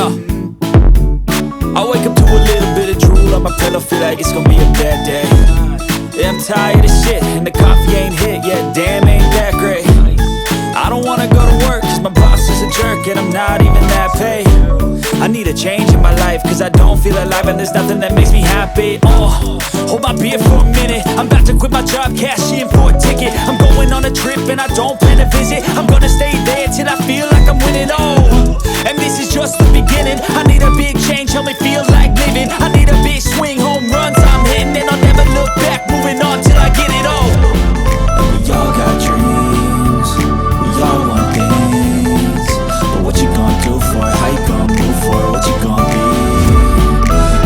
Yeah, I wake up to a little bit of drool on my pillow, feel like it's gonna be a bad day. Yeah, I'm tired of shit, and the coffee ain't hit yet, damn ain't that great. I don't wanna go to work, cause my boss is a jerk, and I'm not even that paid. I need a change in my life, cause I don't feel alive, and there's nothing that makes me happy. Hold my beer for a minute, I'm about to quit my job, cash in for a ticket. I'm going on a trip, and I don't plan to visit. I'm gonna stay there till I feel like I'm winning, and this is just the beginning. I need a big change, help me feel like living. I need a big swing, home runs I'm hitting, and I'll never look back, moving on till I get it all. And we all got dreams, we all want things, but what you gonna do for it? How you gonna move for it? What you gonna be?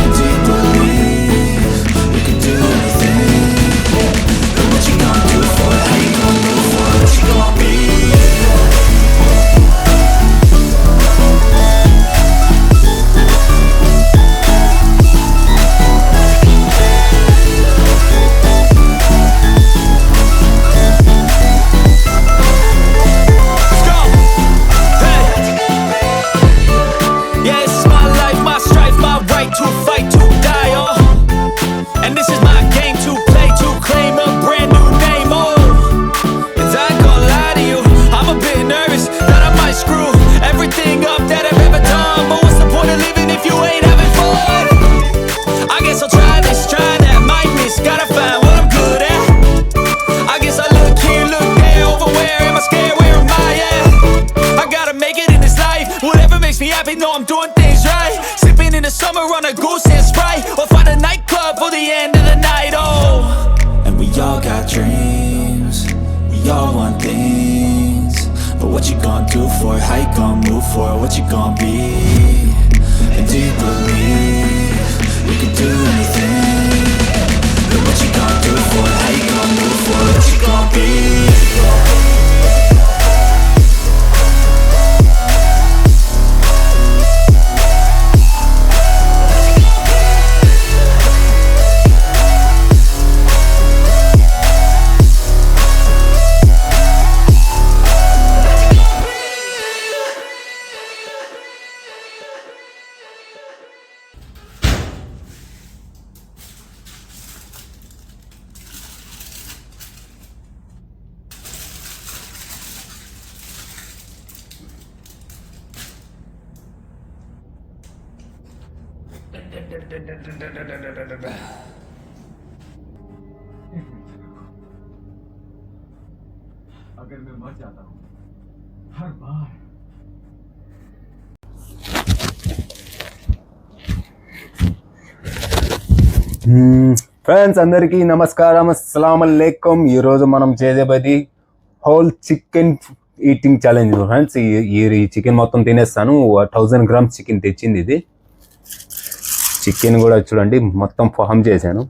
And do you believe you can do anything? But what you gonna do for it? How you gonna move for it? What you gonna be? Know I'm doing things right, sipping in the summer on a goose and Sprite, or find a nightclub for the end of the night. And we all got dreams, we all want things, but what you gonna do for it? How you gonna move for it? What you gonna be? And do you believe you can do anything? But what you gonna do for it? How you gonna move for it? What you gonna be? अगर मैं मर जाता हूँ हर बार friends అందరికీ నమస్కారం, అస్సలాము అలైకుం. ఈరోజు మనం చేసేది whole chicken eating challenge. Friends ఈ చికెన్ మొత్తం తినేస్తాను. 1000 grams చికెన్ తెచ్చింది. ఇది చికెన్ కూడా చూడండి మొత్తం ఫామ్ చేశాను.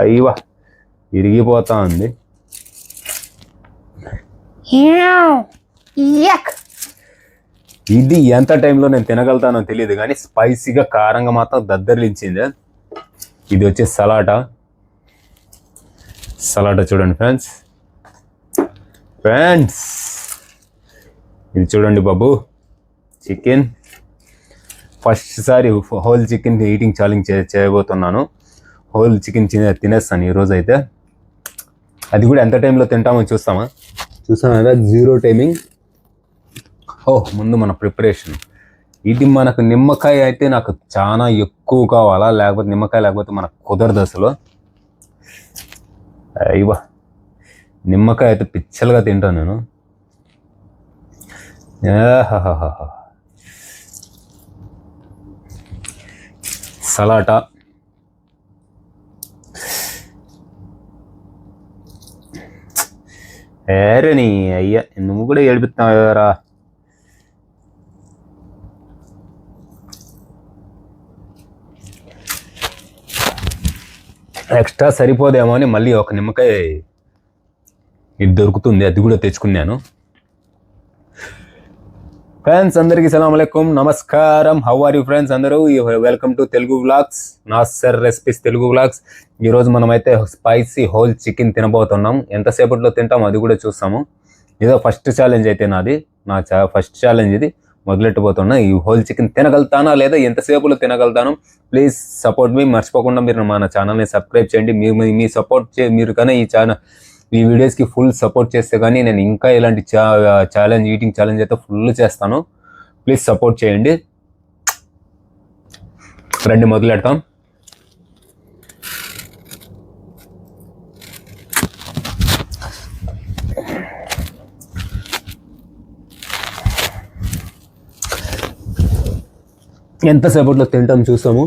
అయ్యవా ఇరిగిపోతా ఉంది. ఇది ఎంత టైంలో నేను తినగలుగుతానో తెలియదు, కానీ స్పైసీగా కారంగా మాత్రం దద్దరిలించింది. ఇది వచ్చే సలాటా చూడండి ఫ్రెండ్స్. ఇది చూడండి బాబు, చికెన్. ఫస్ట్ సారి హోల్ చికెన్ ఈటింగ్ ఛాలెంజ్ చేయబోతున్నాను. హోల్ చికెన్ తినేస్తాను ఈరోజు అయితే. అది కూడా ఎంత టైంలో తింటామో చూస్తామా కదా. 0 టైమింగ్. ముందు మన ప్రిపరేషన్. ఇది మనకు నిమ్మకాయ అయితే నాకు చాలా ఎక్కువ కావాలా, లేకపోతే నిమ్మకాయ లేకపోతే మనకు కుదరదు అసలు. అయ్యవా నిమ్మకాయ అయితే పిచ్చలుగా తింటాను నేను. సలాటా ఏరని అయ్యా, నువ్వు కూడా ఏడిపిస్తున్నావురా. ఎక్స్ట్రా సరిపోదేమో అని మళ్ళీ ఒక నిమ్మకాయ ఇది దొరుకుతుంది, అది కూడా తెచ్చుకున్నాను. ఫ్రెండ్స్ అందరికీ సలాం అలైకుం, నమస్కారం. హౌ ఆర్ యూ ఫ్రెండ్స్ అందరూ? Welcome to Telugu vlogs, Nasar recipes Telugu vlogs. ఈరోజు మనమైతే స్పైసీ హోల్ చికెన్ తినబోతున్నాం. ఎంతసేపట్లో తింటాం అది కూడా చూస్తాము. ఇదో ఫస్ట్ ఛాలెంజ్ అయితే నాది, ఫస్ట్ ఛాలెంజ్ ఇది. మొదలెట్టబోతున్నా. ఈ హోల్ చికెన్ తినగలుగుతానా లేదా, ఎంతసేపులో తినగలుగుతాను? ప్లీజ్ సపోర్ట్ మీ. మర్చిపోకుండా మీరు మన ఛానల్ని సబ్స్క్రైబ్ చేయండి. మీ సపోర్ట్ మీరు కానీ ఈ వీడియోస్కి ఫుల్ సపోర్ట్ చేస్తే కానీ నేను ఇంకా ఇలాంటి ఈటింగ్ ఛాలెంజ్ అయితే ఫుల్ చేస్తాను. ప్లీజ్ సపోర్ట్ చేయండి. రండి మొదలెడతాం. ఎంతసేపట్లో తింటాం చూస్తాము.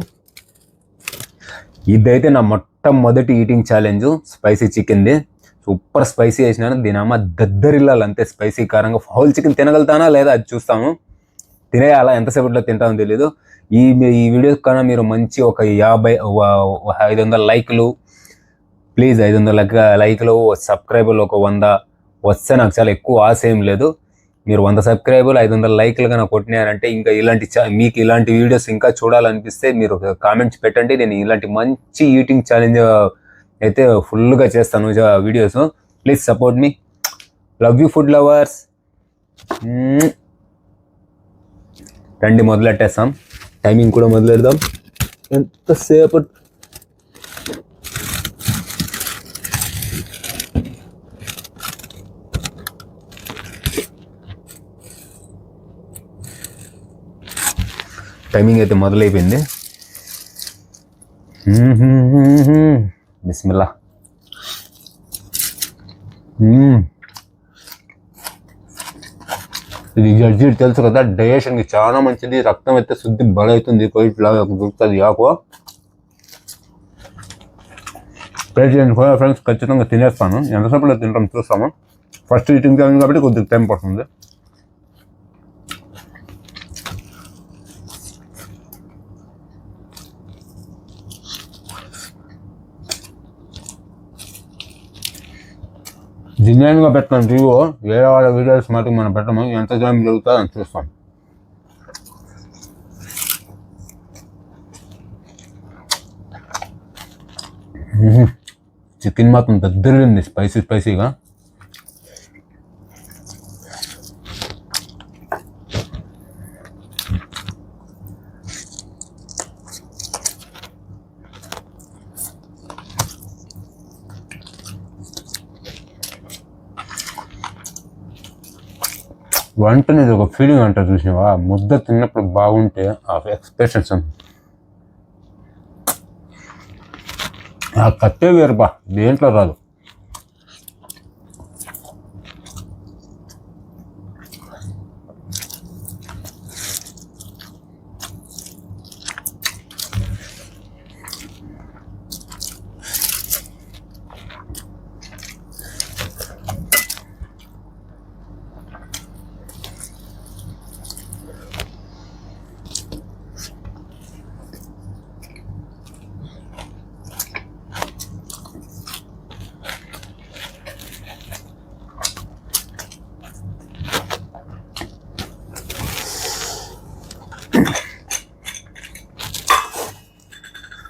ఇదైతే నా మొట్టమొదటి ఈటింగ్ ఛాలెంజ్ స్పైసీ చికెన్ది. సూపర్ స్పైసీ వేసినాను. దీనమ్మ దద్దరిల్లాలి అంతే స్పైసీ కారంగా. హోల్ చికెన్ తినగలుగుతానా లేదా అది చూస్తాము. తినేయాలా, ఎంతసేపట్లో తింటామో తెలీదు. ఈ వీడియో కన్నా మీరు మంచి ఒక 500 లైక్లు, ప్లీజ్ 500 లైక్లు, సబ్స్క్రైబర్లు ఒక 100 వస్తే నాకు చాలా ఎక్కువ ఆశ ఏం లేదు. మీరు 100 సబ్స్క్రైబర్లు 500 లైక్లు కన్నా కొట్టినారంటే ఇంకా మీకు ఇలాంటి వీడియోస్ ఇంకా చూడాలనిపిస్తే మీరు కామెంట్స్ పెట్టండి. నేను ఇలాంటి మంచి ఈటింగ్ ఛాలెంజ్ అయితే ఫుల్గా చేస్తాను videos. Please support me. Love you food lovers. రండి మొదలెట్టేస్తాం. టైమింగ్ కూడా మొదలెడదాం. ఎంతసేపు టైమింగ్ అయితే మొదలైపోయింది. బిస్మిల్లా. ఇది జడ్జి తెలుసు కదా, డైజెషన్కి చాలా మంచిది. రక్తం అయితే శుద్ధి బలవుతుంది. కొయిట్లాగా దొరుకుతుంది ఆకు. ట్రై చేయండి ఫ్రెండ్స్, ఖచ్చితంగా తినేస్తాను. ఎంతసేపులో తింటాం చూస్తాము. ఫస్ట్ ఈటింగ్ ఛాలెంజ్ కాబట్టి కొద్దిగా టైం పడుతుంది. జెన్యూన్గా పెట్టాం వీడియో. వేరే వాళ్ళ వీడియోస్ మటుకు మనం పెట్టము. ఎంత టైం జరుగుతుందో అని చూస్తాం. చికెన్ మాత్రం దగ్గరింది స్పైసీగా. వంట అనేది ఒక ఫీలింగ్ అంటారు చూసినావా, ముద్ద తిన్నప్పుడు బాగుంటే ఆ ఎక్స్ప్రెషన్స్ ఆ కట్టే వేరు బా, దేంట్లో రాదు.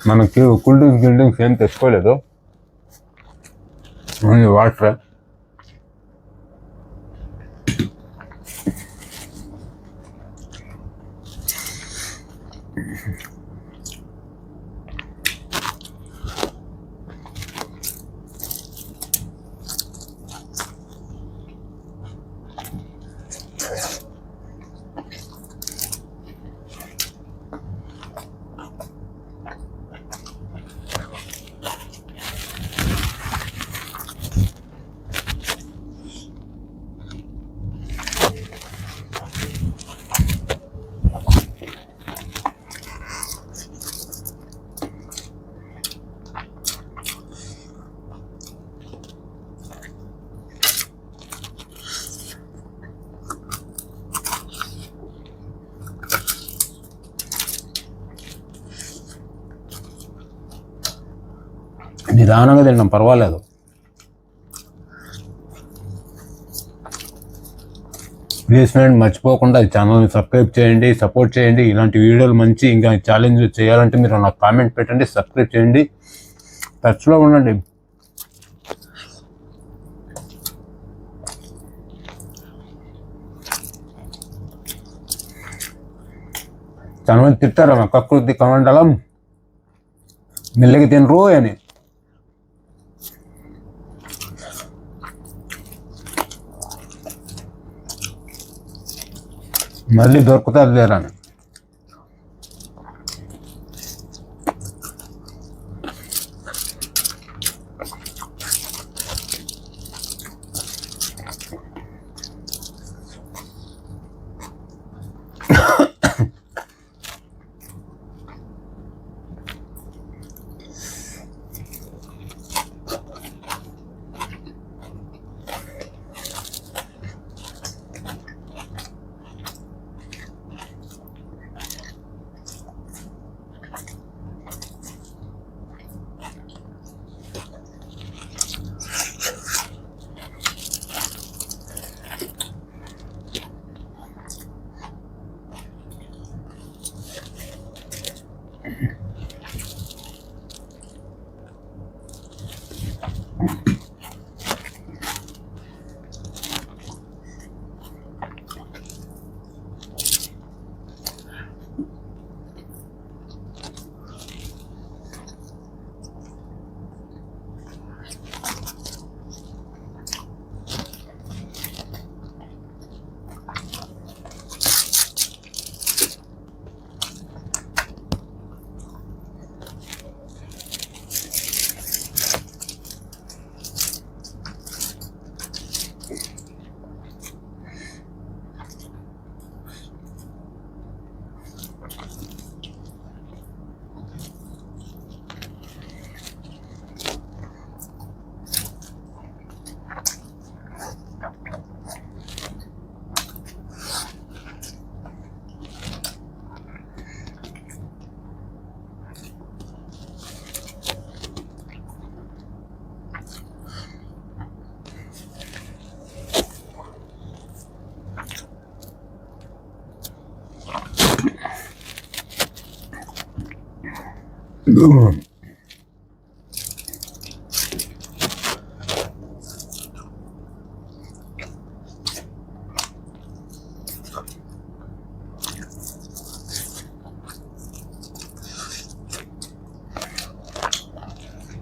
మనకి కూల్ డ్రింక్స్ ఏం తెచ్చుకోలేదు, ఓన్లీ వాటర్. నిదానంగా తిన్నాం, పర్వాలేదు. ప్లీజ్ ఫ్రెండ్, మర్చిపోకుండా ఈ ఛానల్ని సబ్స్క్రైబ్ చేయండి, సపోర్ట్ చేయండి. ఇలాంటి వీడియోలు మంచి ఇంకా ఛాలెంజ్ చేయాలంటే మీరు నాకు కామెంట్ పెట్టండి, సబ్స్క్రైబ్ చేయండి, టచ్లో ఉండండి. చాలా మంది తిట్టారు కకృతి కమండలం మెల్లగా తినరు అని. మళ్ళీ దొరుకుతారు లేరా అని.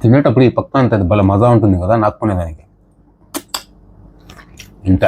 తినేటప్పుడు ఈ పక్క అంత భలే మజా ఉంటుంది కదా నాకునేదానికి. ఇంత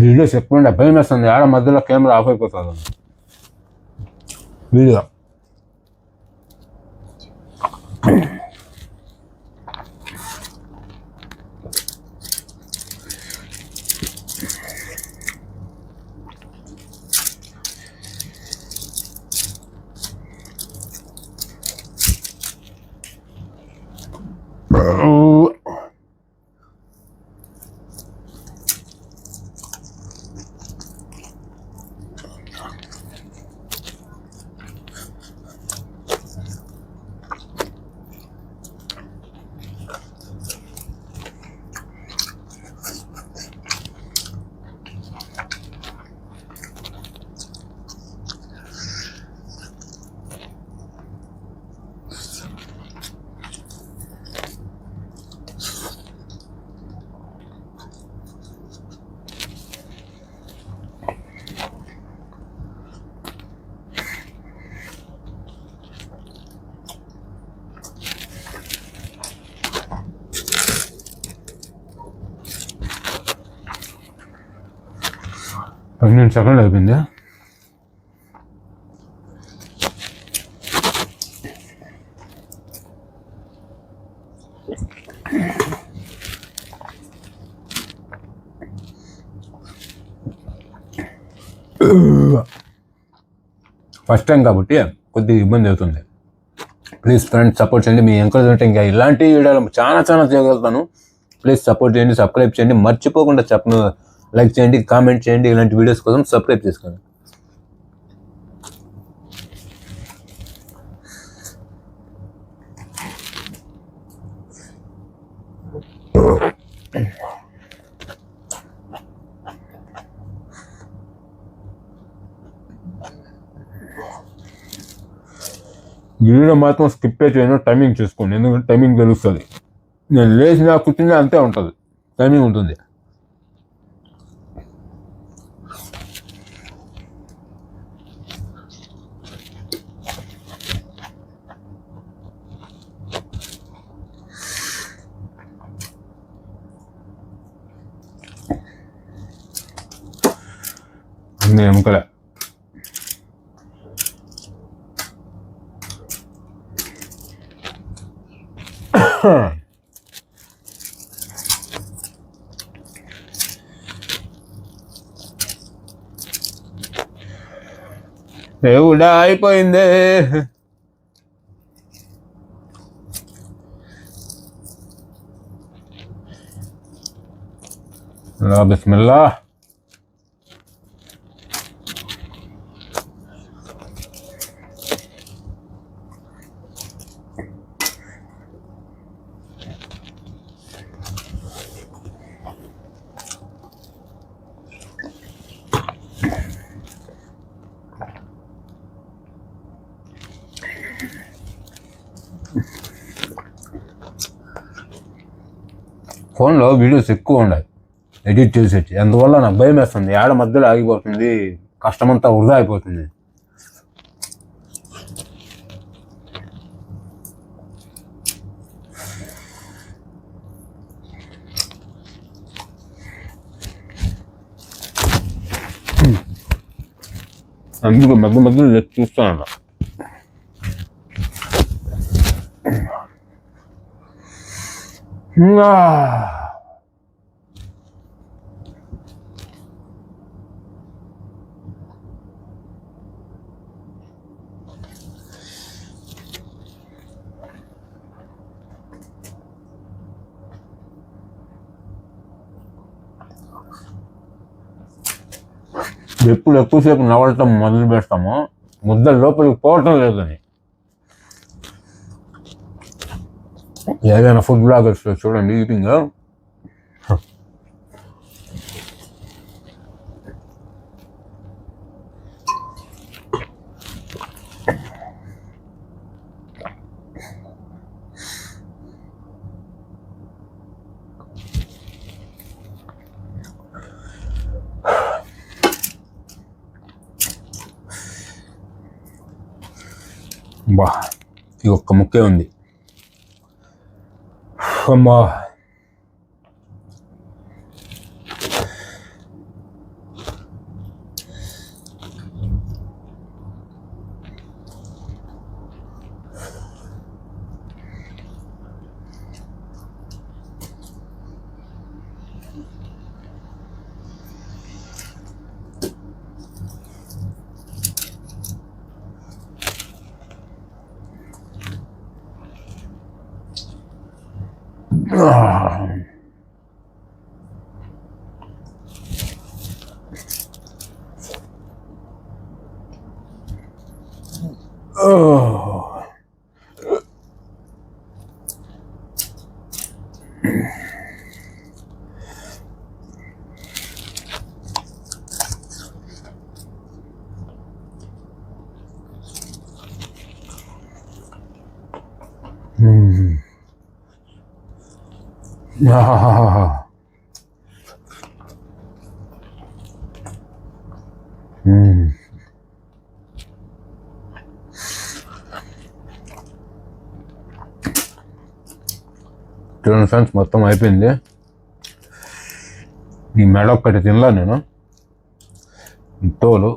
వీడియో చెప్పకుండా భయం వేస్తుంది. ఆడ మధ్యలో కెమెరా ఆఫ్ అయిపోతుంది వీడియో. పన్నెండు సెకండ్లు అయిపోయింది. ఫస్ట్ టైం కాబట్టి కొద్దిగా ఇబ్బంది అవుతుంది. ప్లీజ్ ఫ్రెండ్స్ సపోర్ట్ చేయండి. మీ ఎంకరేజ్మెంట్ ఇంకా ఇలాంటి వీడియోలు చాలా చేయగలుగుతాను. ప్లీజ్ సపోర్ట్ చేయండి, సబ్స్క్రైబ్ చేయండి, మర్చిపోకుండా లైక్ చేయండి, కామెంట్ చేయండి. ఇలాంటి వీడియోస్ కోసం సబ్స్క్రైబ్ చేసుకోండి. వీడియో మాత్రం స్కిప్ చేయను, టైమింగ్ చూసుకోండి. ఎందుకంటే టైమింగ్ తెలుస్తుంది. నేను లేచినా కూర్చున్నా అంతే ఉంటుంది, టైమింగ్ ఉంటుంది. అన్నీ ఎముకలే. దేవుడా అయిపోయిందే. బిస్మిల్లా. ఫోన్లో వీడియోస్ ఎక్కువ ఉన్నాయి ఎడిట్ చేసేసి, అందువల్ల నాకు భయం వేస్తుంది. ఏడ మధ్యలో ఆగిపోతుంది, కష్టమంతా వృధా అయిపోతుంది. అందుకు మధ్యలో చూస్తాను. ఎప్పుడు ఎక్కువసేపు నవలటం మొదలు పెడతామో ముద్ద లోపలికి పోవటం లేదని. ఏదైనా ఫుడ్ బ్లాగర్స్ చూడండి ఈటింగ్, బా ఈ ఒక్క ముక్కే ఉంది. అమ్మా చూడండి ఫ్రెండ్స్, మొత్తం అయిపోయింది. ఈ మెడ ఒక్కటి తినలా నేను, తోలు.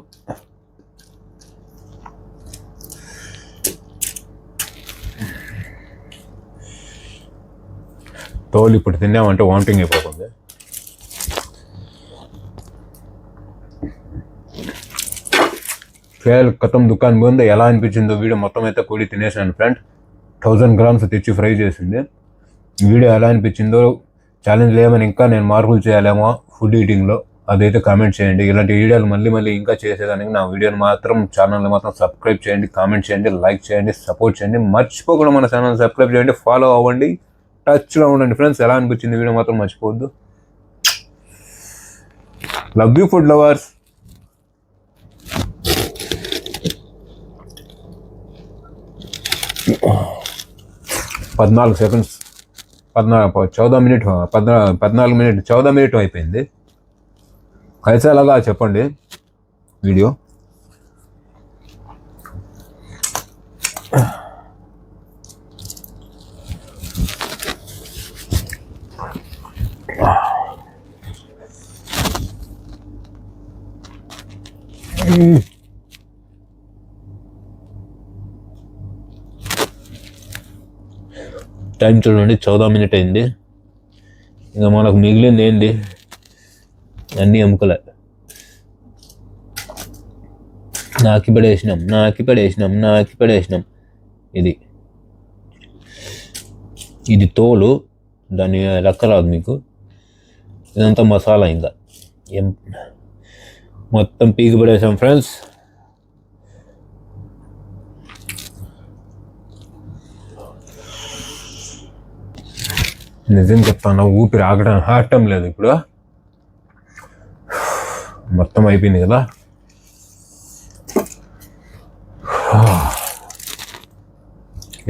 తోలు ఇప్పుడు తిన్నామంటే వామిటింగ్ అయిపోతుంది. ఫేల్ కథం దుకాణం పోయిందో ఎలా అనిపించిందో వీడియో మొత్తం అయితే కోడి తినేసాను ఫ్రెండ్. 1000 grams తెచ్చి ఫ్రై చేసింది. వీడియో ఎలా అనిపించిందో, ఛాలెంజ్ ఏమైనా ఇంకా నేను మార్పులు చేయాలేమో ఫుడ్ ఈటింగ్లో, అదైతే కామెంట్ చేయండి. ఇలాంటి వీడియోలు మళ్ళీ ఇంకా చేసేదానికి నా వీడియోని మాత్రం ఛానల్ని మాత్రం సబ్స్క్రైబ్ చేయండి, కామెంట్ చేయండి, లైక్ చేయండి, సపోర్ట్ చేయండి. మర్చిపోకుండా మన ఛానల్ సబ్స్క్రైబ్ చేయండి, ఫాలో అవ్వండి, టచ్లో ఉండండి ఫ్రెండ్స్. ఎలా అనిపించింది వీడియో మాత్రం మర్చిపోవద్దు. Love you food lovers. seconds 14 minute అయిపోయింది. అయితే అలాగా చెప్పండి వీడియో. టైం చూడండి, 14 మినిట్ అయింది. ఇంకా మనకు మిగిలింది ఏంటి, అన్నీ ఎముకలే. నాకి పడేసినాం. ఇది తోలు, దాని లెక్క రాదు మీకు. ఇదంతా మసాలా, ఇంకా మొత్తం పీకి పడేసాం ఫ్రెండ్స్. నిజం చెప్తాను, ఊపిరి ఆగటం లేదు ఇప్పుడు. మొత్తం అయిపోయింది కదా.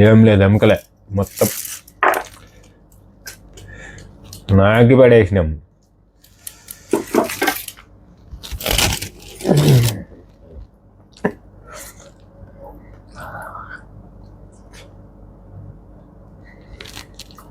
ఏం లేదు, ఎముకలే మొత్తం నాకి పడేసినాం.